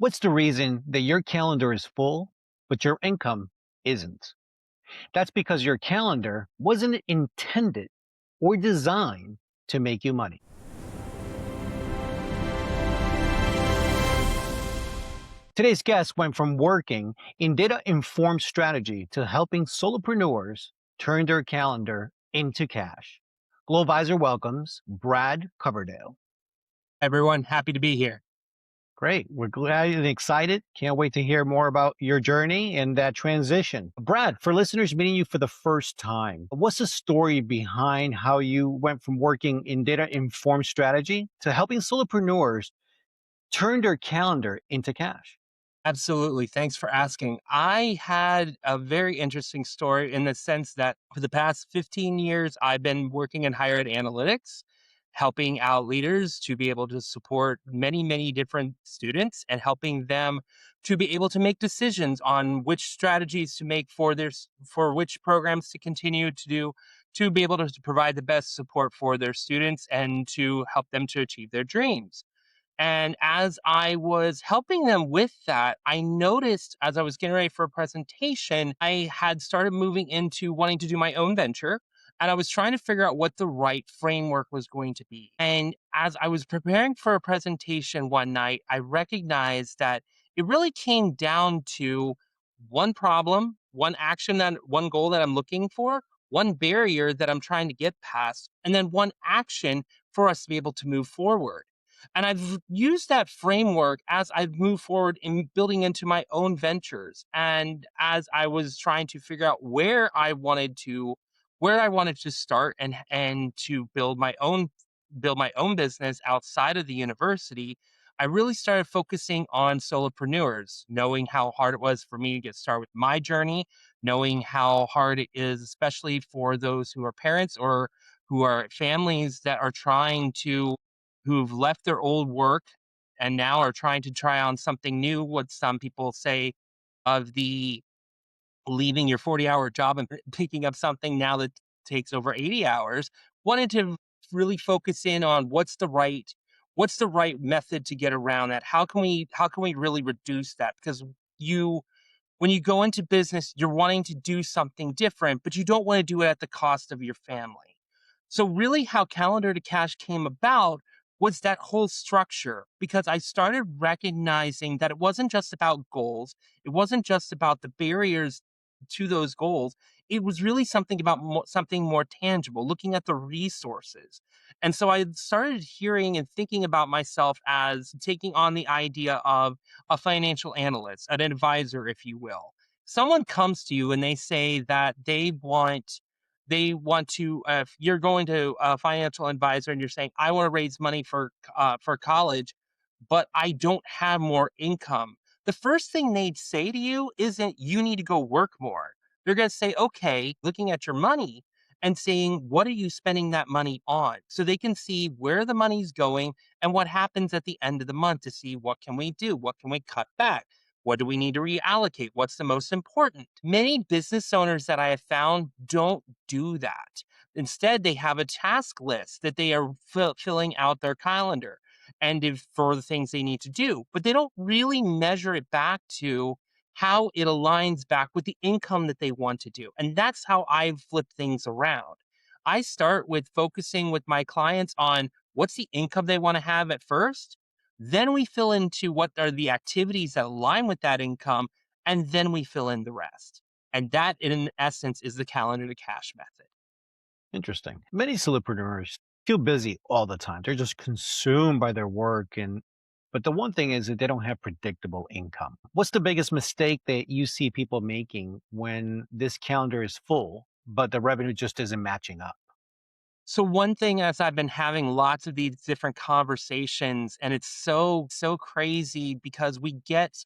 What's the reason that your calendar is full, but your income isn't? That's because your calendar wasn't intended or designed to make you money. Today's guest went from working in data informed strategy to helping solopreneurs turn their calendar into cash. Glovisor welcomes Brad Coverdale. Everyone, happy to be here. Great. We're glad and excited. Can't wait to hear more about your journey and that transition. Brad, for listeners meeting you for the first time, what's the story behind how you went from working in data informed strategy to helping solopreneurs turn their calendar into cash? Absolutely. Thanks for asking. I had a very interesting story in the sense that for the past 15 years, I've been working in higher ed analytics, helping out leaders to be able to support many, many different students and helping them to be able to make decisions on which strategies to make for for which programs to continue to do, to be able to provide the best support for their students and to help them to achieve their dreams. And as I was helping them with that, I noticed as I was getting ready for a presentation, I had started moving into wanting to do my own venture. And I was trying to figure out what the right framework was going to be. And as I was preparing for a presentation one night, I recognized that it really came down to one problem, one goal that I'm looking for, one barrier that I'm trying to get past, and then one action for us to be able to move forward. And I've used that framework as I've moved forward in building into my own ventures. And as I was trying to figure out where I wanted to start and to build my own business outside of the university, I really started focusing on solopreneurs, knowing how hard it was for me to get started with my journey, knowing how hard it is, especially for those who are parents or who are families that are who've left their old work and now are trying to try on something new. What some people say of the leaving your 40-hour job and picking up something now that takes over 80 hours, wanted to really focus in on what's the right method to get around that. How can we really reduce that? Because you when you go into business, you're wanting to do something different, but you don't want to do it at the cost of your family. So really how Calendar to Cash came about was that whole structure, because I started recognizing that it wasn't just about goals. It wasn't just about the barriers to those goals. It was really something about something more tangible, looking at the resources. And so I started hearing and thinking about myself as taking on the idea of a financial analyst, an advisor, if you will. Someone comes to you and they say that they want to, if you're going to a financial advisor and you're saying, I want to raise money for college, but I don't have more income. The first thing they'd say to you isn't you need to go work more. They're going to say, okay, looking at your money and saying, what are you spending that money on? So they can see where the money's going and what happens at the end of the month to see what can we do? What can we cut back? What do we need to reallocate? What's the most important? Many business owners that I have found don't do that. Instead, they have a task list that they are filling out their calendar and for the things they need to do, but they don't really measure it back to how it aligns back with the income that they want to do. And that's how I've flipped things around. I start with focusing with my clients on what's the income they want to have at first. Then we fill into what are the activities that align with that income, and then we fill in the rest. And that, in essence, is the calendar to cash method. Interesting. Many solopreneurs feel busy all the time. They're just consumed by their work but the one thing is that they don't have predictable income. What's the biggest mistake that you see people making when this calendar is full, but the revenue just isn't matching up? So one thing as I've been having lots of these different conversations, and it's so crazy because when you get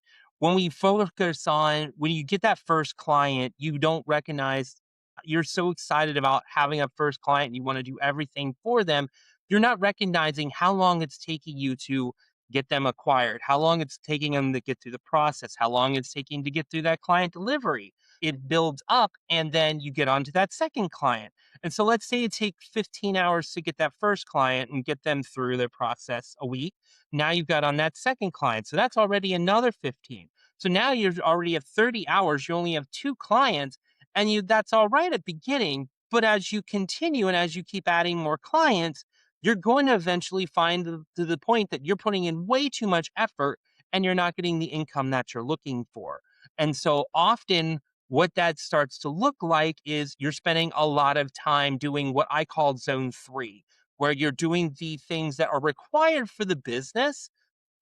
that first client, you don't recognize you're so excited about having a first client, you want to do everything for them. You're not recognizing how long it's taking you to get them acquired, how long it's taking them to get through the process, how long it's taking to get through that client delivery. it builds up, and then you get onto that second client. And so let's say it takes 15 hours to get that first client and get them through their process a week. Now you've got on that second client. So that's already another 15. So now you're already at 30 hours. You only have two clients, and that's all right at beginning. But as you continue and as you keep adding more clients, you're going to eventually find to the point that you're putting in way too much effort and you're not getting the income that you're looking for. And so often what that starts to look like is you're spending a lot of time doing what I call zone three, where you're doing the things that are required for the business,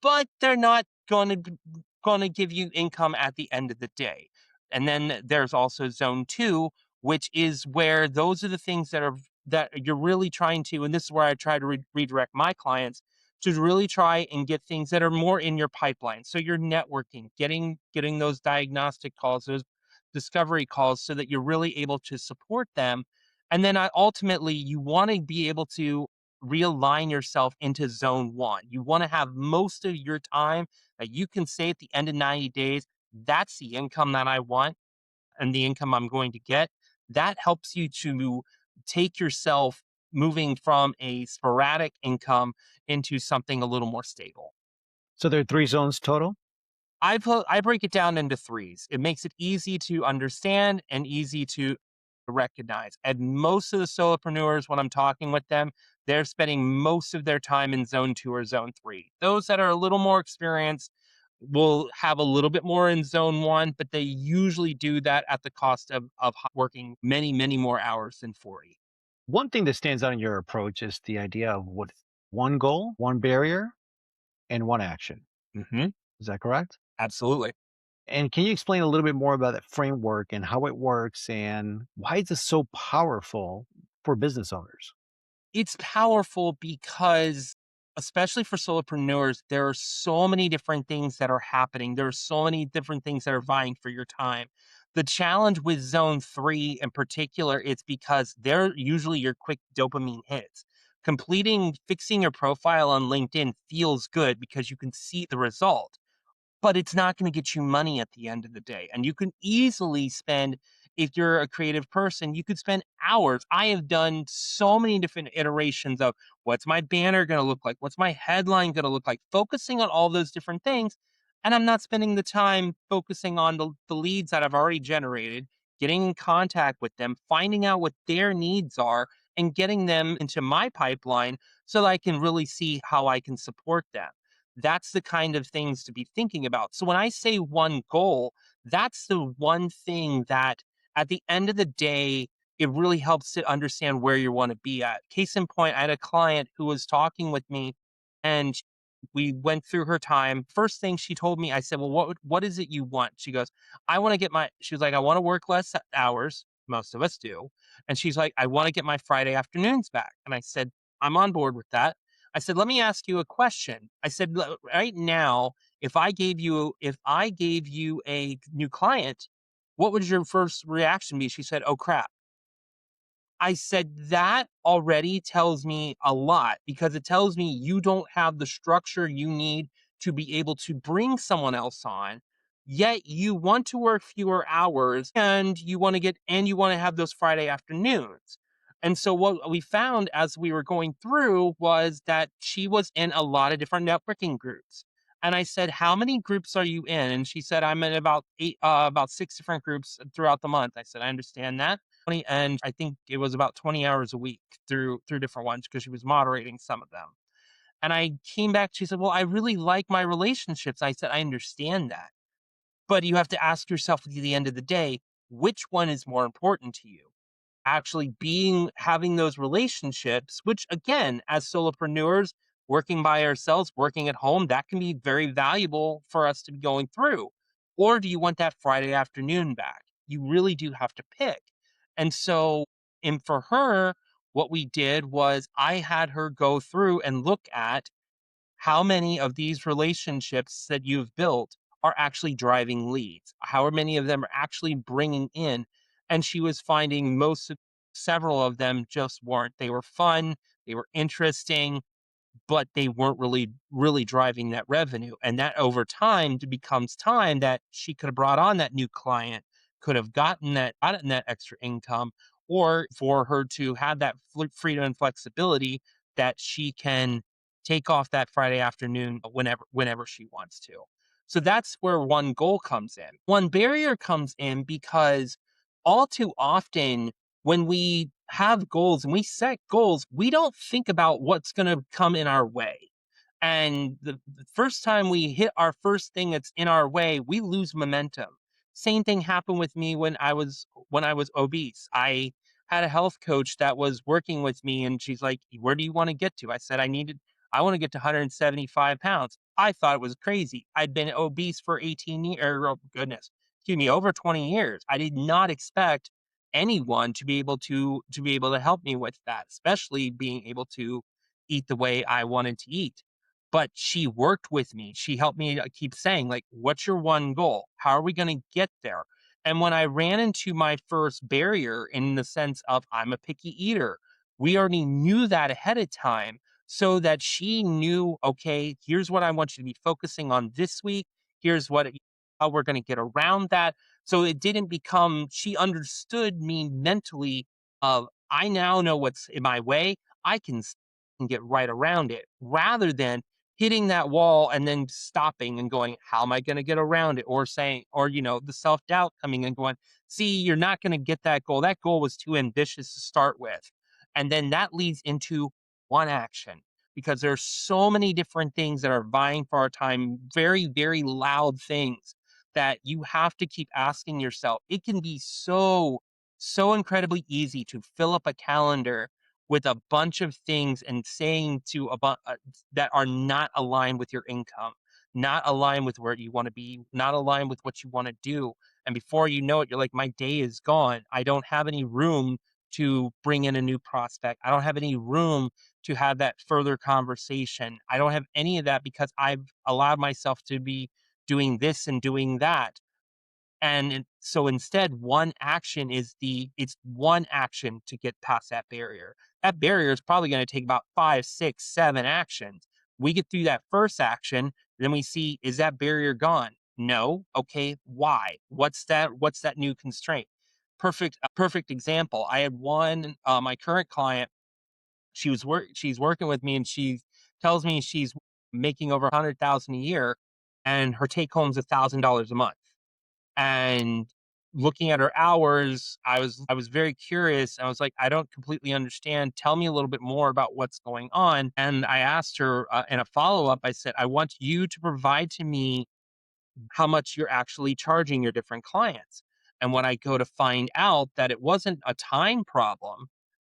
but they're not going to give you income at the end of the day. And then there's also zone two, which is where those are the things that you're really trying to, and this is where I try to redirect my clients to really try and get things that are more in your pipeline. So you're networking, getting those diagnostic calls, those discovery calls, so that you're really able to support them. And then ultimately, you want to be able to realign yourself into zone one. You want to have most of your time that you can say at the end of 90 days, that's the income that I want and the income I'm going to get. That helps you to take yourself moving from a sporadic income into something a little more stable. So there are 3 zones total? I break it down into threes. It makes it easy to understand and easy to recognize. And most of the solopreneurs, when I'm talking with them, they're spending most of their time in zone two or zone three. Those that are a little more experienced will have a little bit more in zone one, but they usually do that at the cost of working many, many more hours than 40. One thing that stands out in your approach is the idea of what one goal, one barrier, and one action. Hmm. Is that correct? Absolutely. And can you explain a little bit more about that framework and how it works and why is it so powerful for business owners? It's powerful because, especially for solopreneurs, there are so many different things that are happening. There are so many different things that are vying for your time. The challenge with zone three in particular is because they're usually your quick dopamine hits. Fixing your profile on LinkedIn feels good because you can see the result, but it's not going to get you money at the end of the day. And you can easily spend, if you're a creative person, you could spend hours. I have done so many different iterations of what's my banner going to look like? What's my headline going to look like? Focusing on all those different things. And I'm not spending the time focusing on the leads that I've already generated, getting in contact with them, finding out what their needs are, and getting them into my pipeline so that I can really see how I can support them. That's the kind of things to be thinking about. So when I say one goal, that's the one thing that at the end of the day, it really helps to understand where you want to be at. Case in point, I had a client who was talking with me and we went through her time. First thing she told me, I said, "Well, what is it you want?" She goes, she was like, "I want to work less hours." Most of us do. And she's like, "I want to get my Friday afternoons back." And I said, "I'm on board with that." I said, "Let me ask you a question." I said, Right now, if I gave you a new client, what would your first reaction be?" She said, "Oh crap." I said, "That already tells me a lot because it tells me you don't have the structure you need to be able to bring someone else on, yet you want to work fewer hours and you want to have those Friday afternoons." And so what we found as we were going through was that she was in a lot of different networking groups. And I said, "How many groups are you in?" And she said, "I'm in about six different groups throughout the month." I said, "I understand that." 20, and I think it was about 20 hours a week through different ones because she was moderating some of them. And I came back, she said, "Well, I really like my relationships." I said, "I understand that. But you have to ask yourself at the end of the day, which one is more important to you? Actually having those relationships, which again, as solopreneurs, working by ourselves, working at home, that can be very valuable for us to be going through. Or do you want that Friday afternoon back? You really do have to pick. And so, and for her, what we did was I had her go through and look at how many of these relationships that you've built are actually driving leads? How many of them are actually bringing in? And she was finding several of them just weren't. They were fun, they were interesting, but they weren't really driving that revenue. And that over time becomes time that she could have brought on that new client. could have gotten that extra income, or for her to have that freedom and flexibility that she can take off that Friday afternoon whenever she wants to. So that's where one goal comes in. One barrier comes in because all too often when we have goals and we set goals, we don't think about what's going to come in our way. And the first time we hit our first thing that's in our way, we lose momentum. Same thing happened with me when I was obese. I had a health coach that was working with me, and she's like, "Where do you want to get to?" I said, I want to get to 175 pounds. I thought it was crazy. I'd been obese for 18 years, or oh, goodness, excuse me, over 20 years. I did not expect anyone to be able to help me with that, especially being able to eat the way I wanted to eat. But she worked with me. She helped me keep saying, like, "What's your one goal? How are we going to get there?" And when I ran into my first barrier in the sense of I'm a picky eater, we already knew that ahead of time so that she knew, okay, here's what I want you to be focusing on this week. Here's how we're going to get around that. So it didn't become, she understood me mentally of, I now know what's in my way. I can get right around it rather than hitting that wall and then stopping and going, how am I going to get around it? Or saying, or, the self doubt coming and going, see, you're not going to get that goal. That goal was too ambitious to start with. And then that leads into one action because there's so many different things that are vying for our time, very, very loud things that you have to keep asking yourself. It can be so incredibly easy to fill up a calendar with a bunch of things and saying to that are not aligned with your income, not aligned with where you want to be, not aligned with what you want to do. And before you know it, you're like, my day is gone. I don't have any room to bring in a new prospect. I don't have any room to have that further conversation. I don't have any of that because I've allowed myself to be doing this and doing that. So instead, it's one action to get past that barrier. That barrier is probably going to take about 5, 6, 7 actions. We get through that first action, then we see, is that barrier gone? No. Okay. Why? What's that new constraint? Perfect example. I had my current client, she's working with me and she tells me she's making over 100,000 a year and her take home is $1,000 a month. And looking at her hours, I was very curious. I was like, I don't completely understand. Tell me a little bit more about what's going on. And I asked her in a follow up, I said, I want you to provide to me how much you're actually charging your different clients. And when I go to find out that it wasn't a time problem,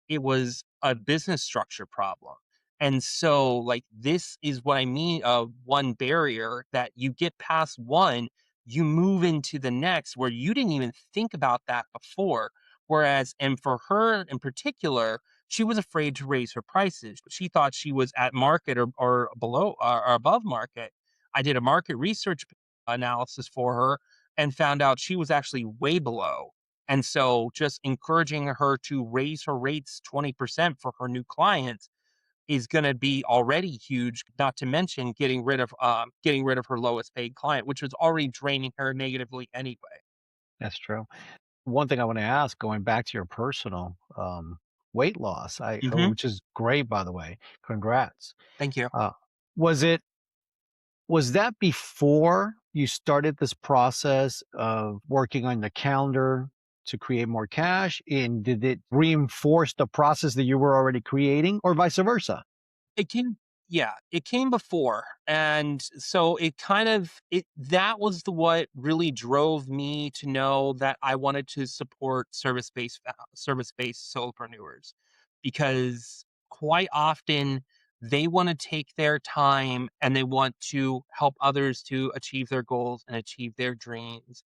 it was a business structure problem. And so, like, this is what I mean of one barrier that you get past one, you move into the next where you didn't even think about that before. Whereas, and for her in particular, she was afraid to raise her prices. She thought she was at market or below or above market. I did a market research analysis for her and found out she was actually way below. And so just encouraging her to raise her rates 20% for her new clients is going to be already huge, not to mention getting rid of her lowest paid client, which was already draining her negatively anyway. That's true. One thing I want to ask, going back to your personal weight loss, Hmm. which is great, by the way. Congrats. Thank you. Uh, was it was that before you started this process of working on the calendar to create more cash? And did it reinforce the process that you were already creating, or vice versa? It came Yeah, it came before, and so it kind of it that was the what really drove me to know that I wanted to support service-based solopreneurs, because quite often they wanna take their time and they want to help others to achieve their goals and achieve their dreams.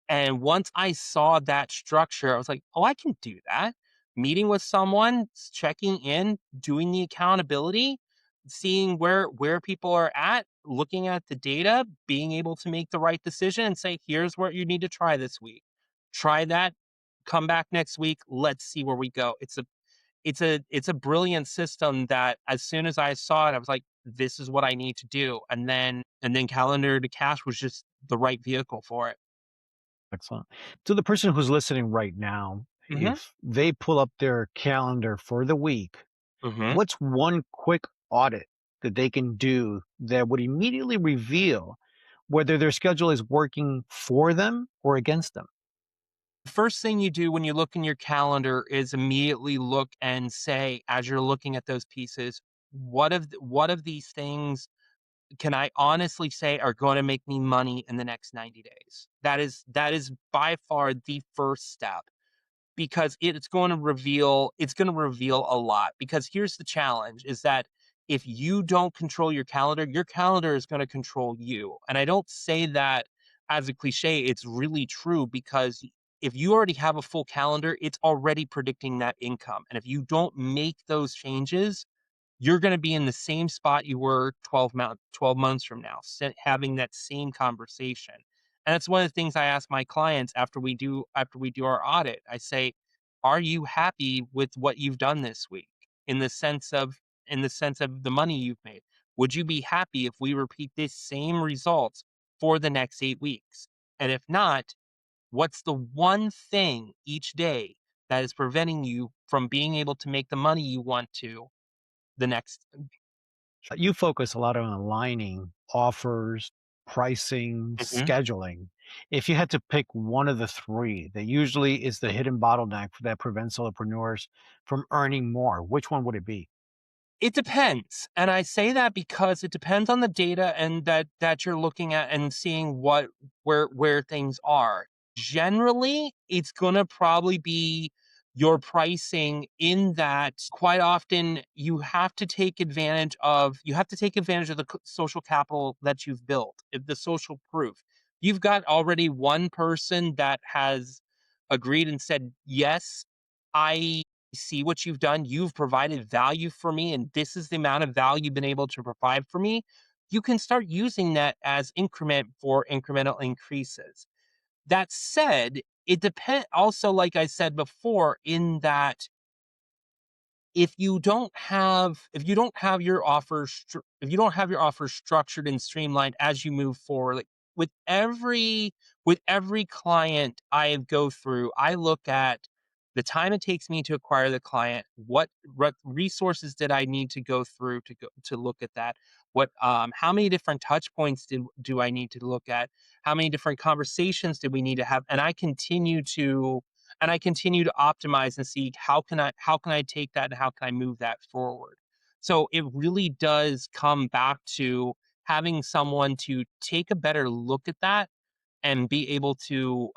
And once I saw that structure, I was like, "Oh, I can do that." Meeting with someone, checking in, doing the accountability, seeing where people are at, looking at the data, being able to make the right decision and say, "Here's what you need to try this week. Try that, come back next week, let's see where we go." It's a brilliant system that as soon as I saw it, I was like, "This is what I need to do." And then Calendar to Cash was just the right vehicle for it. Excellent. To the person who's listening right now, Hmm. if they pull up their calendar for the week, Hmm. what's one quick audit that they can do that would immediately reveal whether their schedule is working for them or against them? The first thing you do when you look in your calendar is immediately look and say, as you're looking at those pieces, what of these things can I honestly say are going to make me money in the next 90 days? That is by far the first step because it's going to reveal a lot. Because here's the challenge is that if you don't control your calendar is going to control you. And I don't say that as a cliche, it's really true because if you already have a full calendar, it's already predicting that income. And if you don't make those changes, you're gonna be in the same spot you were 12 months from now, having that same conversation. And that's one of the things I ask my clients after we do our audit. I say, "Are you happy with what you've done this week in the sense of the money you've made? Would you be happy if we repeat this same results for the next 8 weeks? And if not, what's the one thing each day that is preventing you from being able to make the money you want to the next." You focus a lot on aligning offers, pricing, Mhm. scheduling. If you had to pick one of the three that usually is the hidden bottleneck that prevents solopreneurs from earning more, which one would it be? It depends, and I say that because it depends on the data and that you're looking at and seeing where things are. Generally, it's gonna probably be your pricing in that quite often you have to take advantage of the social capital that you've built, the social proof. You've got already one person that has agreed and said, "Yes, I see what you've done. You've provided value for me, and this is the amount of value you've been able to provide for me." You can start using that as increment for incremental increases. That said, it depends also, like I said before, in that if you don't have your if you don't have your offer structured and streamlined as you move forward, like with every client I go through, I look at the time it takes me to acquire the client, what resources did I need to go through to look at that, what how many different touch points do I need to look at, how many different conversations did we need to have, and I continue to optimize and see how can I take that and how can I move that forward. So it really does come back to having someone to take a better look at that and be able to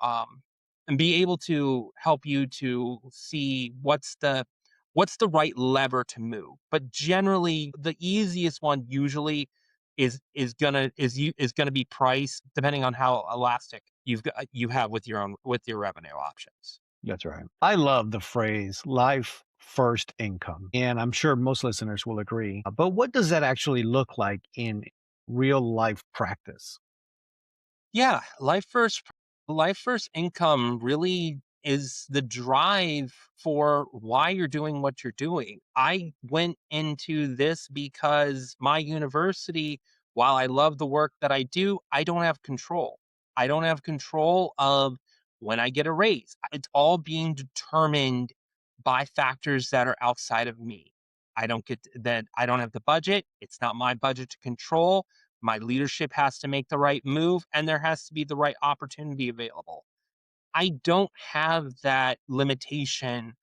help you to see what's the right lever to move. But generally, the easiest one usually is gonna be price, depending on how elastic you have with your revenue options. That's right. I love the phrase life first income. And I'm sure most listeners will agree. But what does that actually look like in real life practice? Yeah, life first income really is the drive for why you're doing what you're doing. I went into this because my university, while I love the work that I do, I don't have control. I don't have control of when I get a raise. It's all being determined by factors that are outside of me. I don't have the budget. It's not my budget to control. My leadership has to make the right move, and there has to be the right opportunity available. I don't have that limitation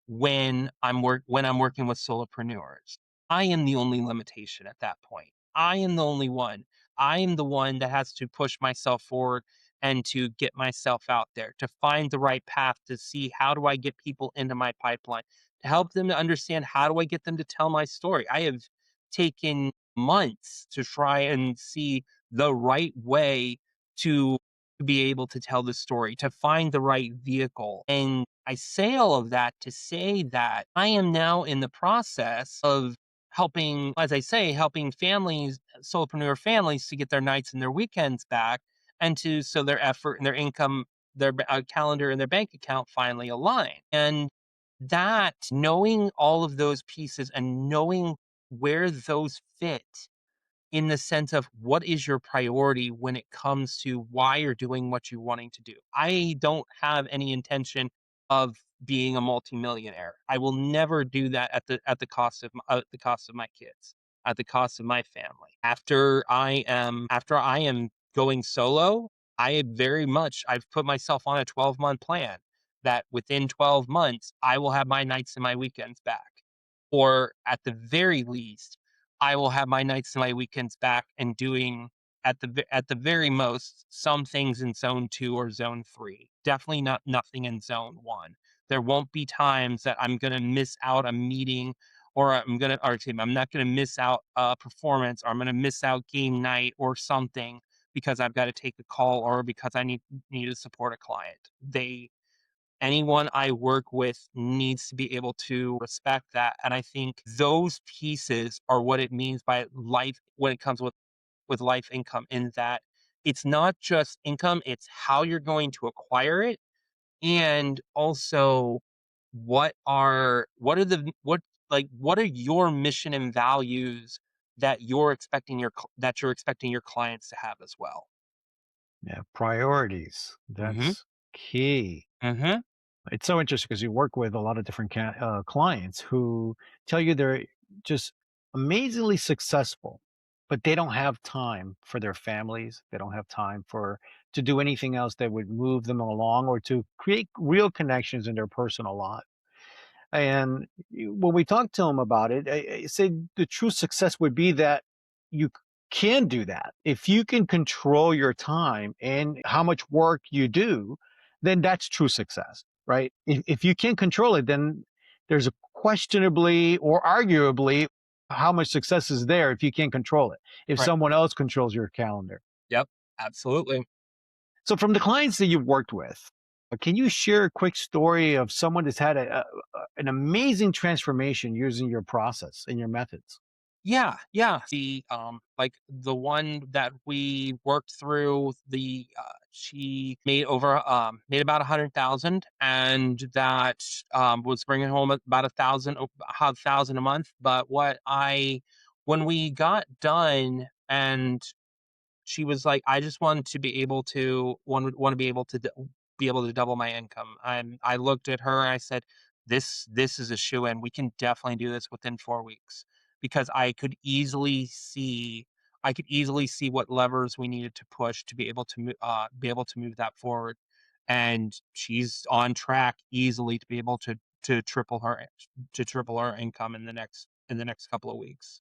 when I'm working with solopreneurs. I am the only limitation at that point. I am the only one. I am the one that has to push myself forward and to get myself out there, to find the right path, to see how do I get people into my pipeline, to help them to understand how do I get them to tell my story. I have taken months to try and see the right way to be able to tell the story, to find the right vehicle. And I say all of that to say that I am now in the process of helping, as I say, helping families, solopreneur families to get their nights and their weekends back and to so their effort and their income, their calendar and their bank account finally align. And that knowing all of those pieces and knowing where those fit in the sense of what is your priority when it comes to why you're doing what you're wanting to do. I don't have any intention of being a multimillionaire. I will never do that at the cost of the cost of my kids, at the cost of my family. After I am going solo, I've put myself on a 12-month plan that within 12 months I will have my nights and my weekends back. Or at the very least, I will have my nights and my weekends back and doing at the very most some things in zone 2 or zone 3. Definitely not nothing in zone 1. There won't be times that I'm going to miss out a meeting I'm not going to miss out a performance, or I'm going to miss out game night or something because I've got to take a call or because I need to support a client. Anyone I work with needs to be able to respect that. And I think those pieces are what it means by life when it comes with life income, in that it's not just income, it's how you're going to acquire it. And also what are your mission and values that you're expecting your clients to have as well. Yeah, priorities. Mhm. That's key. Mhm. It's so interesting because you work with a lot of different clients who tell you they're just amazingly successful, but they don't have time for their families. They don't have time for to do anything else that would move them along or to create real connections in their personal life. And when we talked to him about it, I said the true success would be that you can do that. If you can control your time and how much work you do, then that's true success, right? If you can't control it, then there's a questionably or arguably how much success is there if you can't control it, if Right. someone else controls your calendar. Yep. Absolutely. So, from the clients that you've worked with, can you share a quick story of someone that's had an amazing transformation using your process and your methods? Yeah, yeah. The one that we worked through, she made about 100,000, and that was bringing home about 1,000 a month. But when we got done, and she was like, "I just want to be able to want to be able to double my income." And I looked at her and I said, "This is a shoe in. We can definitely do this within 4 weeks," because I could easily see what levers we needed to push to be able to move that forward. And she's on track easily to be able to triple her income in the next couple of weeks.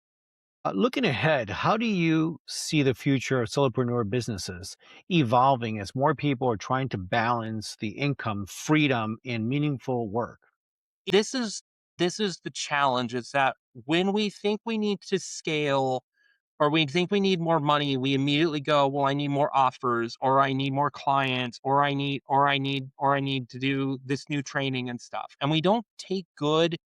Looking ahead, how do you see the future of solopreneur businesses evolving as more people are trying to balance the income, freedom, and meaningful work? This is this is the challenge, is that when we think we need to scale or we think we need more money, we immediately go, "Well, I need more offers, or I need more clients, or I need to do this new training and stuff." And we don't take good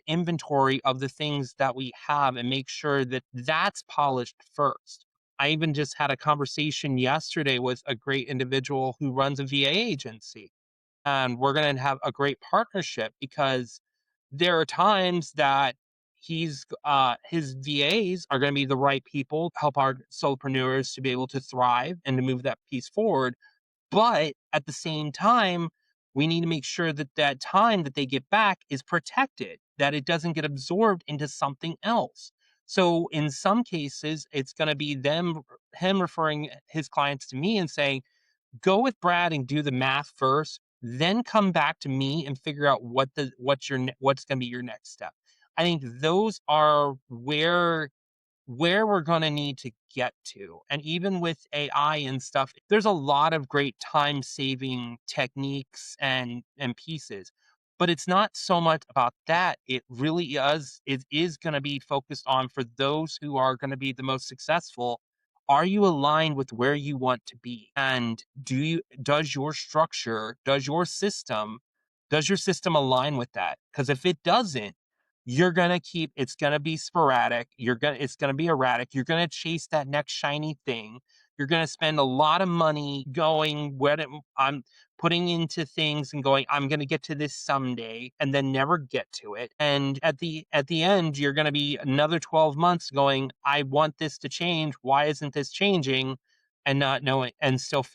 inventory of the things that we have and make sure that that's polished first. I even just had a conversation yesterday with a great individual who runs a VA agency, and we're going to have a great partnership because there are times that his VAs are going to be the right people to help our solopreneurs to be able to thrive and to move that piece forward. But at the same time, we need to make sure that that time that they get back is protected, that it doesn't get absorbed into something else. So in some cases, it's going to be him referring his clients to me and saying, "Go with Brad and do the math first, then come back to me and figure out what's going to be your next step." I think those are where we're going to need to get to. And even with AI and stuff, there's a lot of great time saving techniques and pieces. But it's not so much about that. It is going to be focused on, for those who are going to be the most successful, are you aligned with where you want to be? And does your system align with that? Because if it doesn't, it's gonna be sporadic. It's gonna be erratic. You're gonna chase that next shiny thing. You're going to spend a lot of money going I'm putting into things and going, I'm going to get to this someday, and then never get to it. And at the end, you're going to be another 12 months going, I want this to change. Why isn't this changing? And not knowing, and still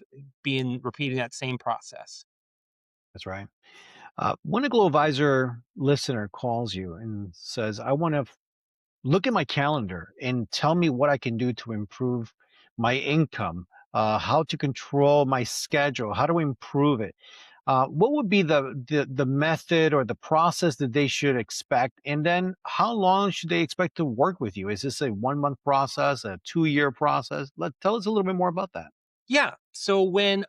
being repeating that same process. That's right. When a Glovisor listener calls you and says, I want to look at my calendar and tell me what I can do to improve my income, how to control my schedule, how to improve it. What would be the method or the process that they should expect? And then how long should they expect to work with you? Is this a 1 month process, a 2 year process? Tell us a little bit more about that. Yeah. So when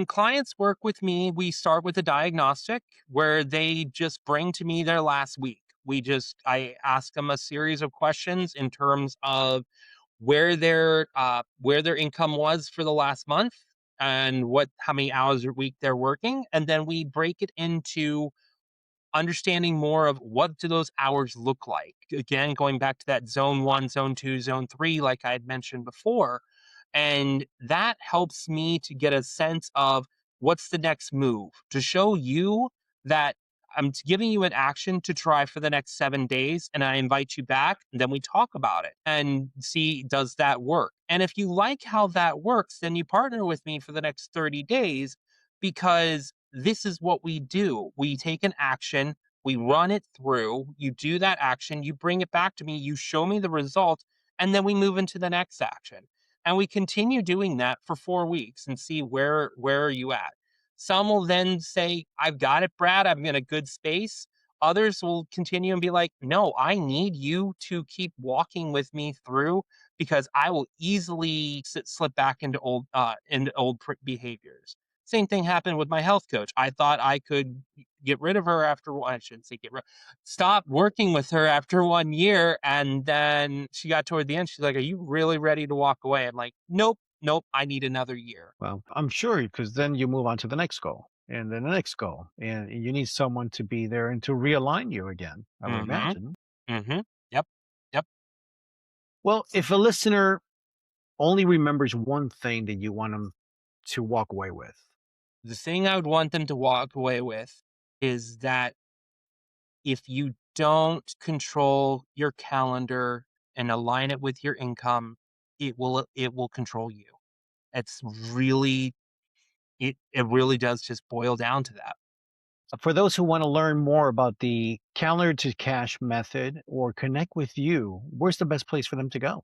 clients work with me, we start with a diagnostic where they just bring to me their last week. I ask them a series of questions in terms of where their income was for the last month and what how many hours a week they're working, and then we break it into understanding more of what do those hours look like. Again, going back to that zone 1, zone 2, zone 3 like I had mentioned before, and that helps me to get a sense of what's the next move to show you that giving you an action to try for the next 7 days, and I invite you back, and then we talk about it and see, does that work? And if you like how that works, then you partner with me for the next 30 days, because this is what we do. We take an action, we run it through, you do that action, you bring it back to me, you show me the result, and then we move into the next action. And we continue doing that for 4 weeks and see where are you at. Some will then say, I've got it, Brad, I'm in a good space. Others will continue and be like, no, I need you to keep walking with me through, because I will easily slip back into old behaviors. Same thing happened with my health coach. I thought I could get rid of her after one. I shouldn't say get rid. Stop working with her after 1 year, and then she got toward the end. She's like, "Are you really ready to walk away?" I'm like, "Nope, nope. I need another year." Well, I'm sure because then you move on to the next goal and then the next goal. And you need someone to be there and to realign you again, I would Mm-hmm. imagine. Mm-hmm. Yep. Yep. Well, if a listener only remembers one thing that you want them to walk away with, The thing I would want them to walk away with is that if you don't control your calendar and align it with your income, it will control you. It's really it really does just boil down to that. for those who want to learn more about the calendar to cash method or connect with you, where's the best place for them to go?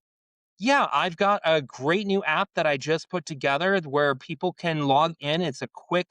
Yeah, I've got a great new app that I just put together where people can log in. It's a quick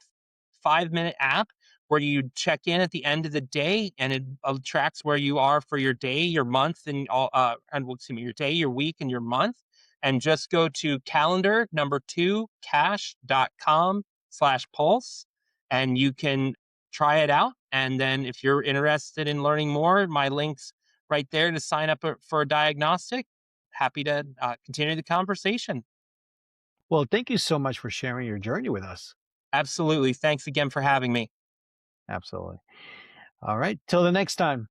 5-minute app where you check in at the end of the day, and it tracks where you are for your day, your month, and well, excuse me, your day, your week, and your month. And just go to calendar number 2 cash.com/pulse, and you can try it out. And then if you're interested in learning more, my link's right there to sign up for a diagnostic. Happy to continue the conversation. Well, thank you so much for sharing your journey with us. Absolutely. Thanks again for having me. Absolutely. All right. Till the next time.